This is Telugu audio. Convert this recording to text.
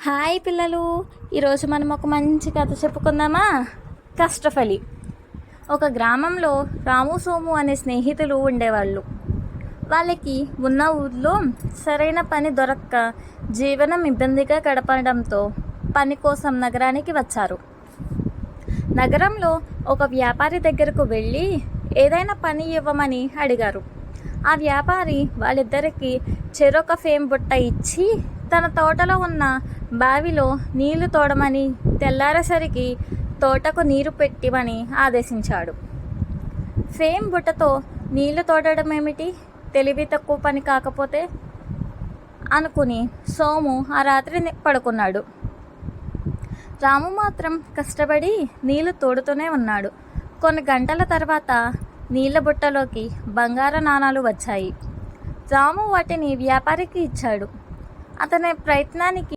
హాయ్ పిల్లలు, ఈరోజు మనం ఒక మంచి కథ చెప్పుకుందామా? కష్టఫలి. ఒక గ్రామంలో రాము సోము అనే స్నేహితులు ఉండేవాళ్ళు. వాళ్ళకి ఉన్న ఊర్లో సరైన పని దొరక్క జీవనం ఇబ్బందిగా గడపడంతో పని కోసం నగరానికి వచ్చారు. నగరంలో ఒక వ్యాపారి దగ్గరకు వెళ్ళి ఏదైనా పని ఇవ్వమని అడిగారు. ఆ వ్యాపారి వాళ్ళిద్దరికీ చెరొక ఫేమ్ బుట్ట ఇచ్చి తన తోటలో ఉన్న బావిలో నీళ్లు తోడమని, తెల్లారేసరికి తోటకు నీరు పెట్టిమని ఆదేశించాడు. ఫేమ్ బుట్టతో నీళ్లు తోడడం ఏమిటి, తెలివి తక్కువ పని కాకపోతే అనుకుని సోము ఆ రాత్రి పడుకున్నాడు. రాము మాత్రం కష్టపడి నీళ్లు తోడుతూనే ఉన్నాడు. కొన్ని గంటల తర్వాత నీళ్ల బుట్టలోకి బంగారు నాణాలు వచ్చాయి. రాము వాటిని వ్యాపారికి ఇచ్చాడు. అతని ప్రయత్నానికి